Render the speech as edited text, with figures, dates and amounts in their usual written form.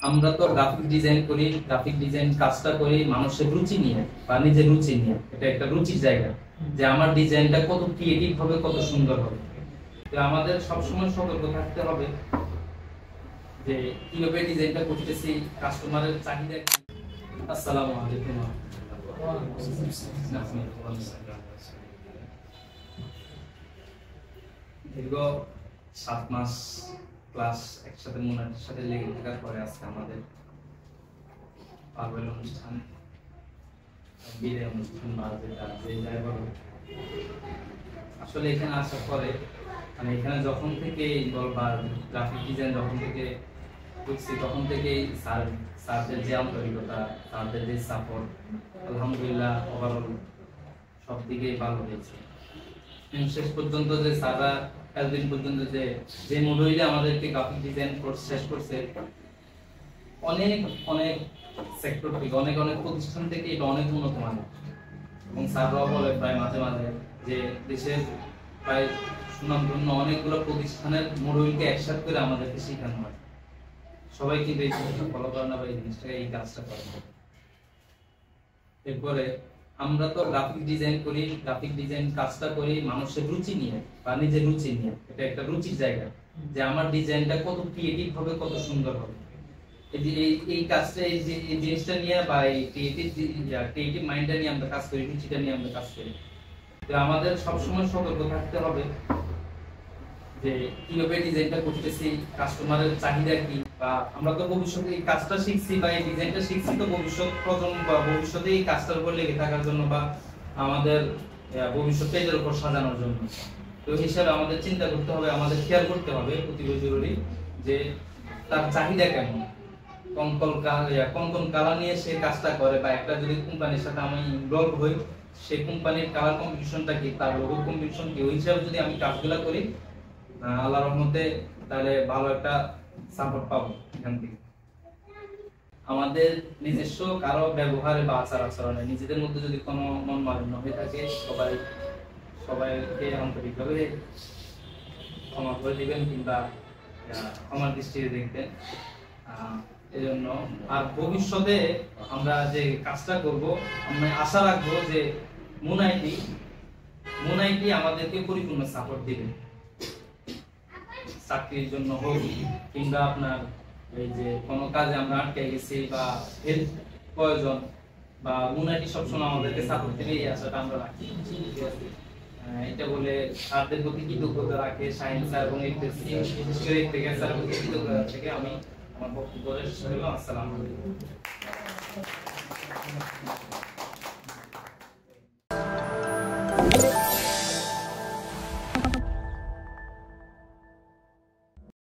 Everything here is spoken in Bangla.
আমরা তো গ্রাফিক ডিজাইন করি, গ্রাফিক ডিজাইন কাজটা করি মানুষের রুচি নিয়ে বা নিজের রুচি নিয়ে। এটা একটা রুচির জায়গা যে আমার ডিজাইনটা কত ক্রিয়েটিভ হবে, কত সুন্দর হবে। তো আমাদের সবসময় সতর্ক থাকতে হবে যে কিভাবে ডিজাইনটা করতেছি, কাস্টমারের চাহিদা কি। আসসালামু আলাইকুম। দীর্ঘ 7 মাস ক্লাস একসাথে মুনাফির সাথে লেগে থাকার পরে আজকে আমাদের পারবেল অনুষ্ঠান, বিদায় অনুষ্ঠান বা যেটা যে যাই বলো, আসলে এখানে আসার পরে মানে এখানে যখন থেকে বা গ্রাফিক ডিজাইন যখন থেকে বুঝছি তখন থেকেই স্যারদের যে আন্তরিকতা, স্যারদের যে সাপোর্ট, আলহামদুলিল্লাহ ওভারঅল সব দিকেই ভালো হয়েছে। শেষ পর্যন্ত যে স্যাররা এতদিন পর্যন্ত যে মডেলে আমাদেরকে গ্রাফিক ডিজাইন কোর্স শেষ করছে, অনেক অনেক সেক্টর থেকে অনেক অনেক প্রতিষ্ঠান থেকে এটা অনেক উন্নত মানের। এবং স্যাররাও বলে প্রায় মাঝে মাঝে যে দেশের প্রায় সুনামধন্য অনেকগুলো প্রতিষ্ঠানের মডেলকে একসাথে করে আমাদেরকে শেখানো হয়। সবাই কিন্তু এই জিনিসটা ফলো করে না বা এই জিনিসটাকে এই কাজটা করে। এরপরে আমরা তো গ্রাফিক ডিজাইন করি, গ্রাফিক ডিজাইন কাজটা করি মানুষের রুচি নিয়ে বা নিজের রুচি নিয়ে। এটা একটা রুচির জায়গা যে আমার ডিজাইনটা কত ক্রিয়েটিভ হবে, কত সুন্দর হবে। এই কাজটা এই জিনিসটা নিয়ে বা এই ক্রিয়েটিভ মাইন্ডটা নিয়ে আমরা কাজ করি, রুচিটা নিয়ে আমরা কাজ করি। তো আমাদের সবসময় সতর্ক থাকতে হবে যে কিভাবে ডিজাইনটা করতেছি, কাস্টমারের চাহিদা কি। বা আমরা তো ভবিষ্যতে এই কাজটা শিখছি বা এই ডিজাইনটা শিখছি তো ভবিষ্যৎ প্রজন্ম বা ভবিষ্যতে এই কাজটার উপর লেগে থাকার জন্য বা আমাদের ভবিষ্যৎ পেজের উপর সাজানোর জন্য। তো হিসাবে আমাদের চিন্তা করতে হবে, আমাদের খেয়াল করতে হবে অতীব জরুরি যে তার চাহিদা কেমন, কোন কোন কালার নিয়ে সে কাজটা করে। বা একটা যদি কোম্পানির সাথে আমি ইনভলভ হই, সেই কোম্পানির কালার কম্বিনেশনটা কি, তার লোগো কম্বিনেশন কি, ওই হিসাবে যদি আমি কাজগুলো করি আল্লাহর রহমতে তাহলে ভালো একটা সাপোর্ট পাবো এখান থেকে। আমাদের নিজস্ব কারো ব্যবহারে বা আচার আচরণে নিজেদের মধ্যে যদি কোনো মন মালিন্য হয়ে থাকে, সবাইকে আন্তরিকভাবে ক্ষমা করে দিবেন কিংবা ক্ষমার দৃষ্টিতে দেখবেন। এজন্য আর ভবিষ্যতে আমরা যে কাজটা করব, আমরা আশা রাখবো যে মুনাইটি আমাদেরকে পরিপূর্ণ সাপোর্ট দিবে। চাকরির জন্য হোক কিংবা আপনার এই যে কোনো কাজে আমরা আটকে গেছি বা হেল্প প্রয়োজন, বা মুনাইটি সবসময় আমাদেরকে সাপোর্ট দিবে, এই আশাটা আমরা রাখি। এটা বলে স্যারদের প্রতি কৃতজ্ঞতা রাখে শাহিন স্যার এবং বিশেষ করে স্যারের প্রতি কৃতজ্ঞতা থেকে আমি আমার বক্তব্য শেষ করলাম। আসসালামু আলাইকুম।